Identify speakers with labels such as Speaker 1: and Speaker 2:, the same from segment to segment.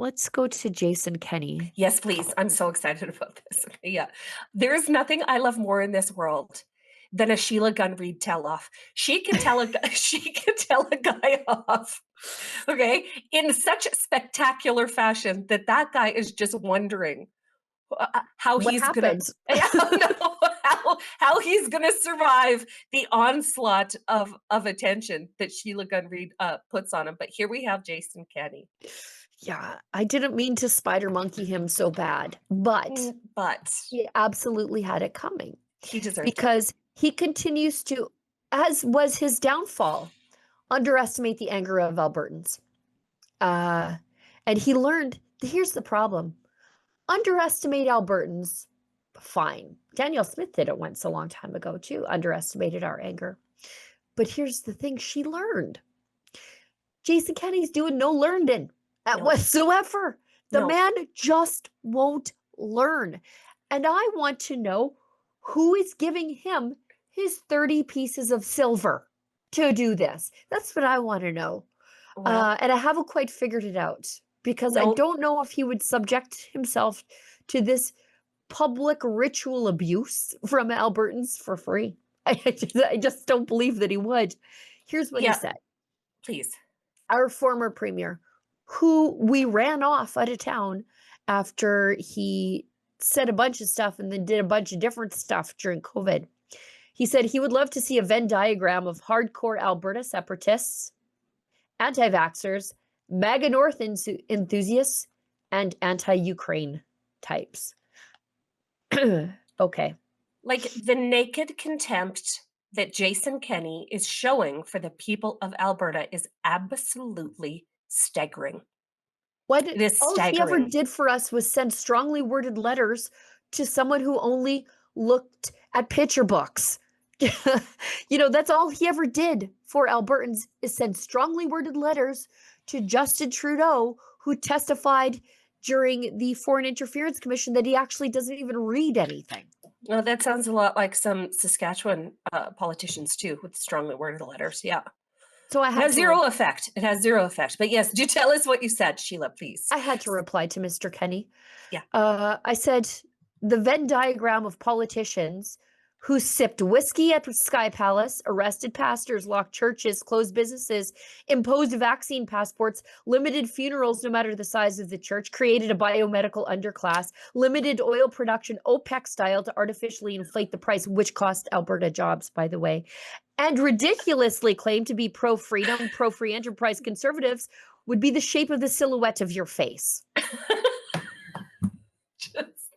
Speaker 1: let's go to Jason Kenney.
Speaker 2: Yes, please. I'm so excited about this. Okay, yeah. There's nothing I love more in this world than a Sheila Gunn Reid tell-off. She can tell she can tell a guy off, okay, in such spectacular fashion that that guy is just wondering how
Speaker 1: What
Speaker 2: he's gonna
Speaker 1: happens?
Speaker 2: how he's gonna survive the onslaught of attention that Sheila Gunn Reid puts on him. But here we have Jason Kenney.
Speaker 1: Yeah, I didn't mean to spider monkey him so bad, but
Speaker 2: But
Speaker 1: he absolutely had it coming
Speaker 2: he deserved it.
Speaker 1: because he continues to, as was his downfall, underestimate the anger of Albertans. And he learned, here's the problem. Underestimate Albertans, fine. Danielle Smith did it once a long time ago too, underestimated our anger. But here's the thing she learned. Jason Kenney's doing no learning whatsoever. The man just won't learn. And I want to know who is giving him his 30 pieces of silver to do this. That's what I want to know.
Speaker 2: Well,
Speaker 1: And I haven't quite figured it out because I don't know if he would subject himself to this public ritual abuse from Albertans for free. I just don't believe that he would. Here's what he said.
Speaker 2: Please.
Speaker 1: Our former premier, who we ran off out of town after he said a bunch of stuff and then did a bunch of different stuff during COVID. He said he would love to see a Venn diagram of hardcore Alberta separatists, anti-vaxxers, MAGA North enthusiasts, and anti-Ukraine types. Okay.
Speaker 2: Like the naked contempt that Jason Kenney is showing for the people of Alberta is absolutely staggering.
Speaker 1: All
Speaker 2: staggering.
Speaker 1: he ever did for us was send strongly worded letters to someone who only looked at picture books. That's all he ever did for Albertans is send strongly worded letters to Justin Trudeau, who testified during the Foreign Interference Commission that he actually doesn't even read anything.
Speaker 2: Well, that sounds a lot like some Saskatchewan politicians too, with strongly worded letters. Yeah.
Speaker 1: So it
Speaker 2: has zero effect. It has zero effect. But yes, do tell us what you said, Sheila, please.
Speaker 1: I had to reply to Mr. Kenney.
Speaker 2: Yeah.
Speaker 1: I said the Venn diagram of politicians who sipped whiskey at Sky Palace, arrested pastors, locked churches, closed businesses, imposed vaccine passports, limited funerals no matter the size of the church, created a biomedical underclass, limited oil production OPEC style to artificially inflate the price, which cost Alberta jobs, by the way, and ridiculously claimed to be pro-freedom, pro-free enterprise conservatives would be the shape of the silhouette of your face.
Speaker 2: Just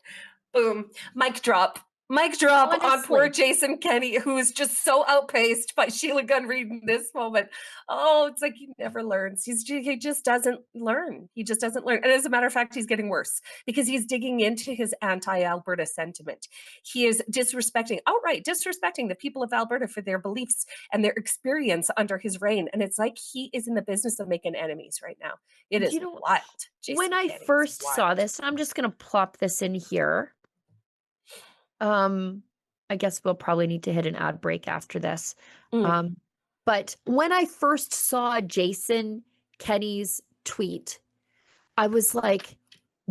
Speaker 2: boom, mic drop. Mic drop.
Speaker 1: Honestly.
Speaker 2: On poor Jason Kenney, who is just so outpaced by Sheila Gunn Reid in this moment. Oh, it's like he never learns. He just doesn't learn. He just doesn't learn. And as a matter of fact, he's getting worse because he's digging into his anti-Alberta sentiment. He is outright disrespecting the people of Alberta for their beliefs and their experience under his reign. And it's like he is in the business of making enemies right now. It is wild. Jason
Speaker 1: when I
Speaker 2: Kenney
Speaker 1: first saw this, and I'm just going to plop this in here. I guess we'll probably need to hit an ad break after this. But when I first saw Jason Kenney's tweet, I was like,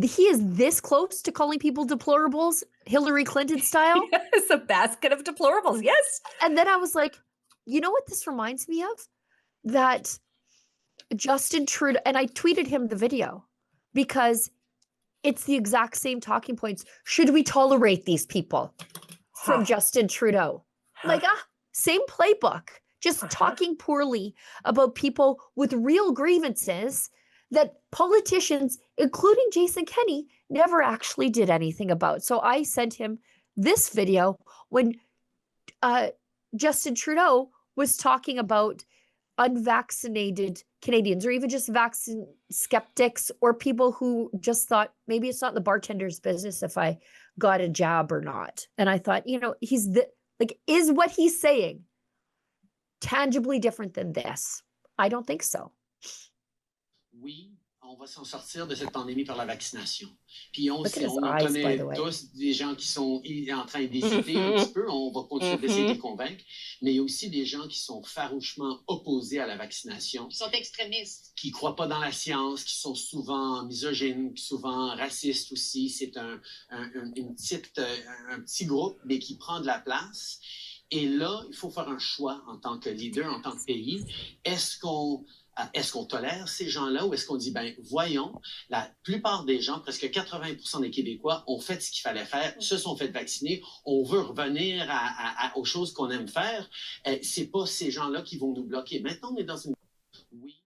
Speaker 1: he is this close to calling people deplorables, Hillary Clinton style?
Speaker 2: Yes, a basket of deplorables, yes.
Speaker 1: And then I was like, you know what this reminds me of? That Justin Trudeau, and I tweeted him the video because it's the exact same talking points. Should we tolerate these people? From Justin Trudeau. Like, same playbook. Just talking poorly about people with real grievances that politicians, including Jason Kenney, never actually did anything about. So I sent him this video when Justin Trudeau was talking about unvaccinated Canadians, or even just vaccine skeptics, or people who just thought maybe it's not the bartender's business if I got a jab or not. And I thought, is what he's saying tangibly different than this? I don't think so.
Speaker 3: We On va s'en sortir de cette pandémie par la vaccination. Puis on
Speaker 1: Look at his
Speaker 3: en
Speaker 1: eyes, by
Speaker 3: connaît
Speaker 1: the way.
Speaker 3: tous des gens qui sont en train d'hésiter un petit peu. On va continuer d'essayer de les convaincre. Mais il y a aussi des gens qui sont farouchement opposés à la vaccination.
Speaker 4: Qui sont extrémistes.
Speaker 3: Qui ne croient pas dans la science, qui sont souvent misogynes, souvent racistes aussi. C'est un petit groupe, mais qui prend de la place. Et là, il faut faire un choix en tant que leader, en tant que pays. Est-ce qu'on tolère ces gens-là ou est-ce qu'on dit, ben voyons, la plupart des gens, presque 80% des Québécois ont fait ce qu'il fallait faire, se sont fait vacciner, on veut revenir aux choses qu'on aime faire. C'est pas ces gens-là qui vont nous bloquer. Maintenant, on est dans une... Oui.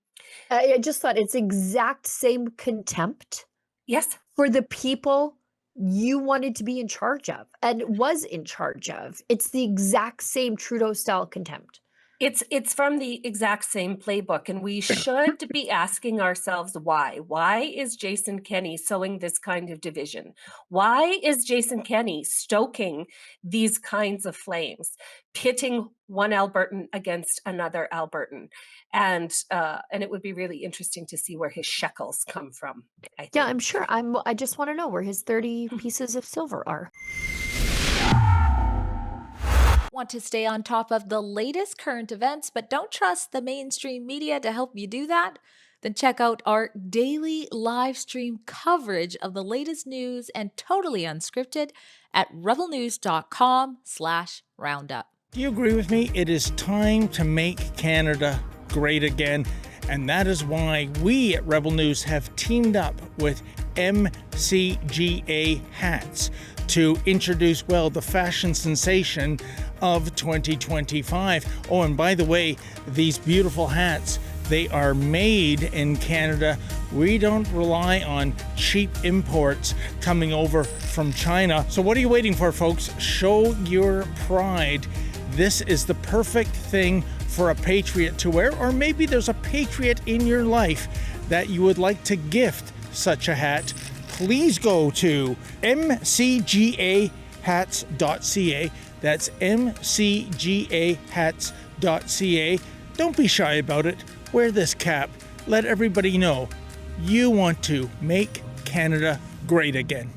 Speaker 1: I just thought it's exact same contempt
Speaker 2: Yes.
Speaker 1: for the people you wanted to be in charge of and was in charge of. It's the exact same Trudeau-style contempt.
Speaker 2: It's from the exact same playbook, and we should be asking ourselves why. Why is Jason Kenney sowing this kind of division? Why is Jason Kenney stoking these kinds of flames, pitting one Albertan against another Albertan? And it would be really interesting to see where his shekels come from, I think.
Speaker 1: Yeah, I'm sure. I just want to know where his 30 pieces of silver are.
Speaker 5: Want to stay on top of the latest current events, but don't trust the mainstream media to help you do that? Then check out our daily live stream coverage of the latest news and totally unscripted at rebelnews.com/roundup.
Speaker 6: Do you agree with me? It is time to make Canada great again. And that is why we at Rebel News have teamed up with MCGA hats to introduce, well, the fashion sensation of 2025. Oh, and by the way, these beautiful hats, they are made in Canada. We don't rely on cheap imports coming over from China. So what are you waiting for, folks? Show your pride. This is the perfect thing for a patriot to wear, or maybe there's a patriot in your life that you would like to gift such a hat. Please go to mcgahats.ca. That's mcgahats.ca. Don't be shy about it. Wear this cap. Let everybody know you want to make Canada great again.